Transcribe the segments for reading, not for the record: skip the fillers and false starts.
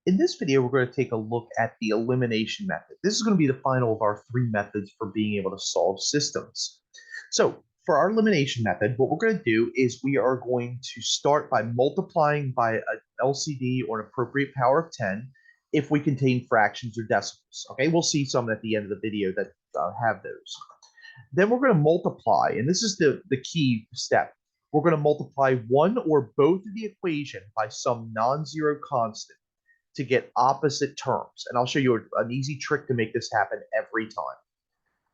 In this video, we're going to take a look at the elimination method. This is going to be the final of our three methods for being able to solve systems. So for our elimination method, what we're going to do is we are going to start by multiplying by an LCD or an appropriate power of 10 if we contain fractions or decimals. Okay, we'll see some at the end of the video that have those. Then we're going to multiply, and this is the key step. We're going to multiply one or both of the equation by some non-zero constant to get opposite terms. And I'll show you an easy trick to make this happen every time.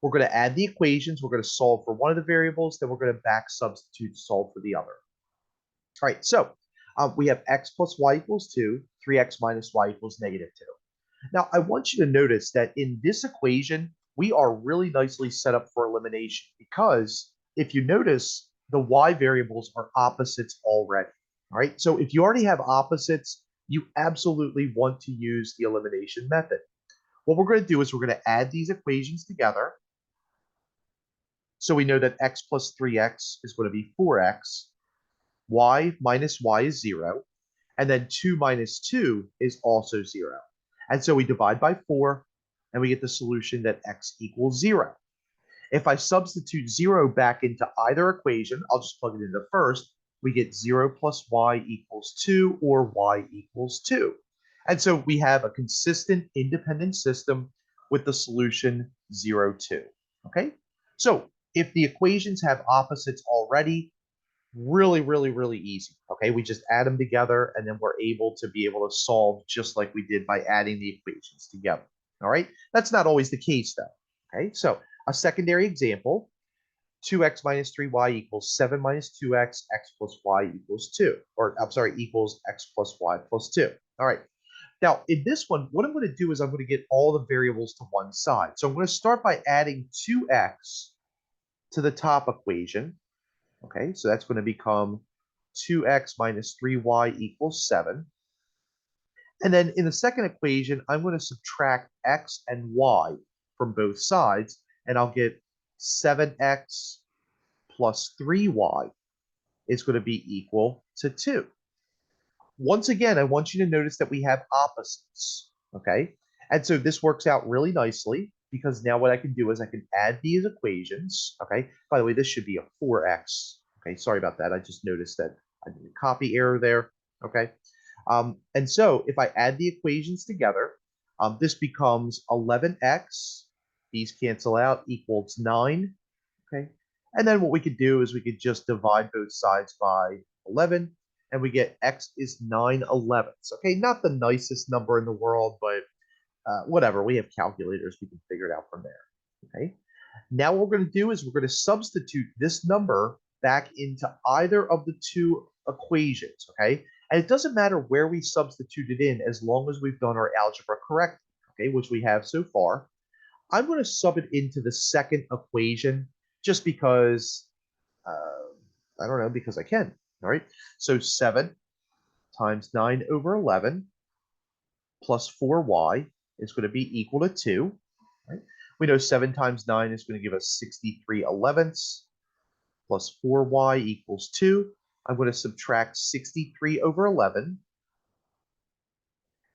We're going to add the equations. We're going to solve for one of the variables. Then we're going to back substitute solve for the other. All right, so we have x plus y equals 2, 3x minus y equals negative 2. Now, I want you to notice that in this equation, we are really nicely set up for elimination because if you notice, the y variables are opposites already. All right, so if you already have opposites, you absolutely want to use the elimination method. What we're going to do is we're going to add these equations together. So we know that x plus 3x is going to be 4x, y minus y is 0, and then 2 minus 2 is also 0. And so we divide by 4, and we get the solution that x equals 0. If I substitute 0 back into either equation, I'll just plug it into the first, we get 0 plus y equals 2 or y equals 2. And so we have a consistent independent system with the solution 0, 2. Okay? So if the equations have opposites already, really easy. Okay? We just add them together and then we're able to solve just like we did by adding the equations together. All right? That's not always the case though. Okay? So a secondary example, 2x minus 3y equals 7 minus 2x, x plus y equals 2. Or, I'm sorry, equals x plus y plus 2. All right. Now, in this one, what I'm going to do is I'm going to get all the variables to one side. So I'm going to start by adding 2x to the top equation. Okay, so that's going to become 2x minus 3y equals 7. And then in the second equation, I'm going to subtract x and y from both sides, and I'll get 7x plus 3y is going to be equal to 2. Once again, I want you to notice that we have opposites, okay? And so this works out really nicely because now what I can do is I can add these equations, okay? By the way, this should be a 4x, okay? Sorry about that. I just noticed that I did a copy error there, okay? And so if I add the equations together, this becomes 11x, these cancel out, equals 9, okay? And then what we could do is we could just divide both sides by 11, and we get x is 9/11ths. Okay, not the nicest number in the world, but whatever. We have calculators. We can figure it out from there. Okay. Now what we're going to do is we're going to substitute this number back into either of the two equations. Okay. And it doesn't matter where we substitute it in as long as we've done our algebra correctly. Okay, which we have so far. I'm going to sub it into the second equation just because, I don't know, because I can. All right. So 7 times 9 over 11 plus 4y is going to be equal to 2. Right? We know 7 times 9 is going to give us 63/11ths plus 4y equals 2. I'm going to subtract 63 over 11.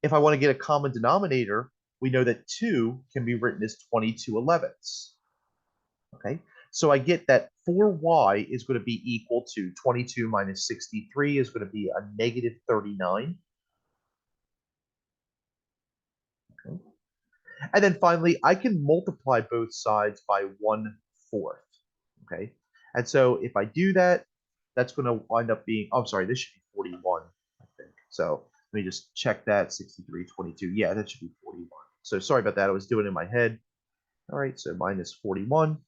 If I want to get a common denominator, we know that 2 can be written as 22/11ths. Okay, so I get that 4y is going to be equal to 22 minus 63 is going to be a negative 39. Okay. And then finally, I can multiply both sides by 1/4. Okay, and so if I do that, that's going to wind up being, oh, I'm sorry, this should be 41, I think. So let me just check that, 63, 22. Yeah, that should be 41. So sorry about that. I was doing it in my head. All right, so minus 41.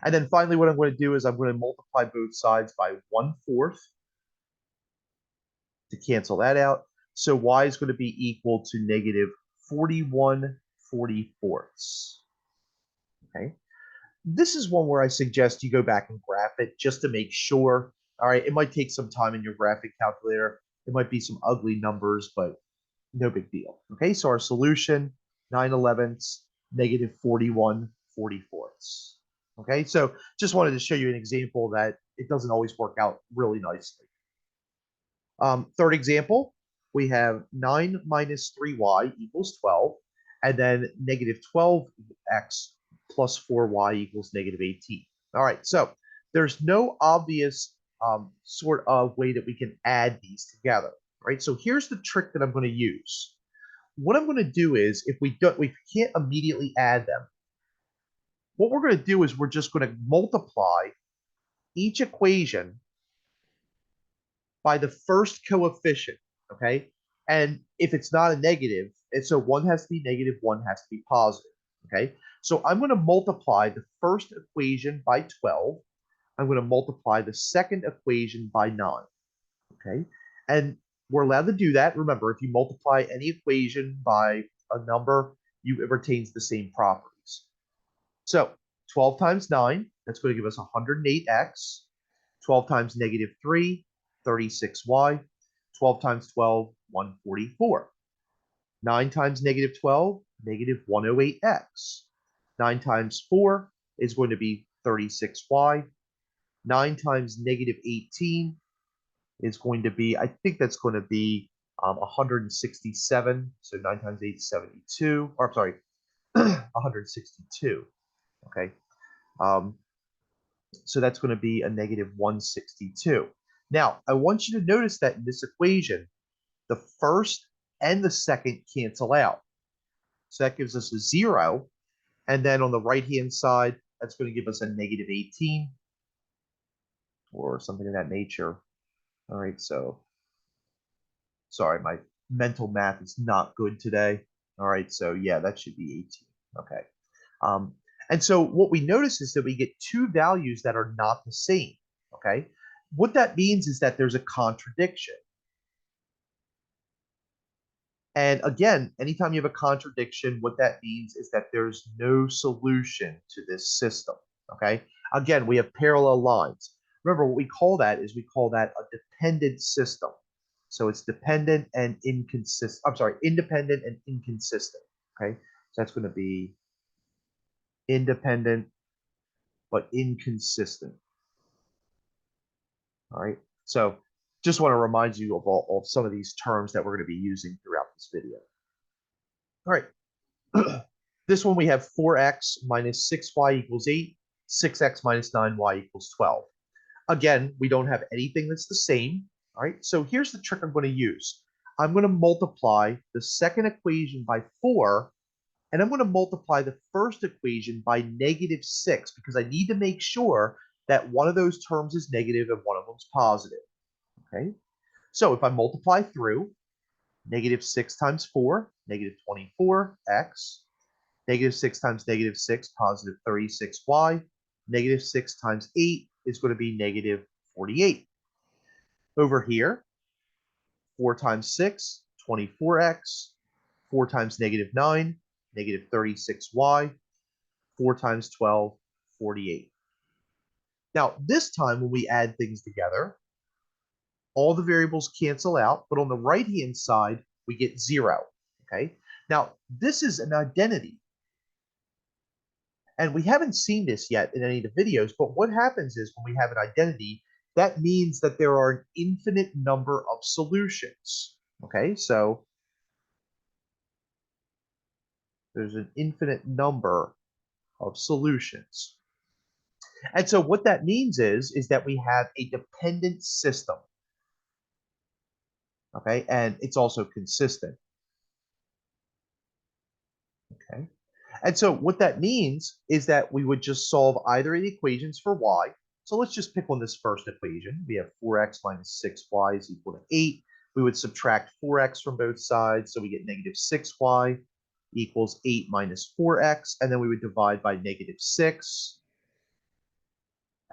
And then finally, what I'm going to do is I'm going to multiply both sides by 1/4 to cancel that out. So y is going to be equal to negative 41/44ths. Okay. This is one where I suggest you go back and graph it just to make sure. All right, it might take some time in your graphic calculator. It might be some ugly numbers, but no big deal. Okay, so our solution, 9/11ths, negative 41/44ths. Okay, so just wanted to show you an example that it doesn't always work out really nicely. Third example, we have 9 minus 3y equals 12, and then negative 12x plus 4y equals negative 18. All right, so there's no obvious sort of way that we can add these together, right? So here's the trick that I'm going to use. What I'm going to do is, if we can't immediately add them, what we're going to do is we're just going to multiply each equation by the first coefficient, okay? And if it's not a negative, and so one has to be negative, one has to be positive, okay? So I'm going to multiply the first equation by 12. I'm going to multiply the second equation by 9, okay? And we're allowed to do that. Remember, if you multiply any equation by a number, it retains the same properties. So 12 times 9, that's going to give us 108x. 12 times negative 3, 36y. 12 times 12, 144. 9 times negative 12, negative 108x. 9 times 4 is going to be 36y. 9 times negative 18 is going to be, I think that's going to be 167. So 9 times 8 is 72. Or I'm sorry, 162. Okay. So that's going to be a negative 162. Now, I want you to notice that in this equation, the first and the second cancel out. So that gives us a 0. And then on the right-hand side, that's going to give us a negative 18 or something of that nature. All right, so sorry, my mental math is not good today. All right, so yeah, that should be 18. Okay. And so what we notice is that we get two values that are not the same, okay? What that means is that there's a contradiction. And again, anytime you have a contradiction, what that means is that there's no solution to this system, okay? Again, we have parallel lines. Remember, what we call that is we call that a dependent system. So it's dependent and inconsistent. I'm sorry, independent and inconsistent, okay? So that's going to be independent but inconsistent. All right. So just want to remind you of some of these terms that we're going to be using throughout this video. All right. This one we have 4x minus 6y equals 8, 6x minus 9y equals 12. Again, we don't have anything that's the same. All right. So here's the trick I'm going to use. I'm going to multiply the second equation by 4, and I'm going to multiply the first equation by negative 6 because I need to make sure that one of those terms is negative and one of them is positive. Okay, so if I multiply through, negative 6 times 4, negative 24x, negative 6 times negative 6, positive 36y, negative 6 times 8 is going to be negative 48. Over here, 4 times 6, 24x, 4 times negative 9, negative 36y, 4 times 12, 48. Now, this time when we add things together, all the variables cancel out, but on the right-hand side, we get 0, okay? Now, this is an identity. And we haven't seen this yet in any of the videos, but what happens is when we have an identity, that means that there are an infinite number of solutions, okay? So there's an infinite number of solutions. And so what that means is that we have a dependent system, okay? And it's also consistent, okay? And so what that means is that we would just solve either of the equations for y. So let's just pick on this first equation. We have 4x minus 6y is equal to 8. We would subtract 4x from both sides, so we get negative 6y equals 8 minus 4x, and then we would divide by negative 6.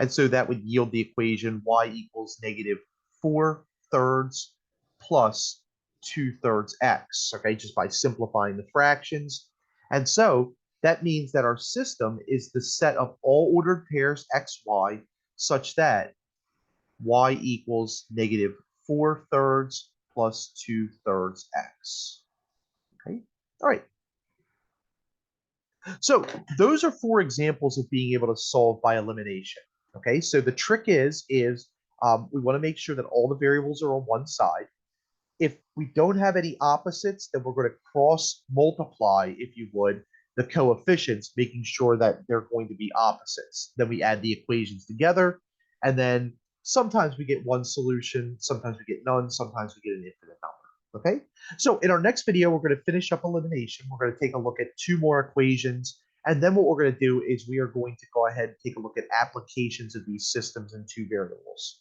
And so that would yield the equation y equals negative 4/3 plus 2/3 x, okay, just by simplifying the fractions. And so that means that our system is the set of all ordered pairs x, y, such that y equals negative 4/3 plus 2/3 x. Okay, all right. So those are 4 examples of being able to solve by elimination. Okay, so the trick is we want to make sure that all the variables are on one side. If we don't have any opposites, then we're going to cross multiply, if you would, the coefficients, making sure that they're going to be opposites. Then we add the equations together, and then sometimes we get one solution, sometimes we get none, sometimes we get an infinite number. Okay, so in our next video, we're going to finish up elimination. We're going to take a look at two more equations, and then what we're going to do is we are going to go ahead and take a look at applications of these systems in two variables.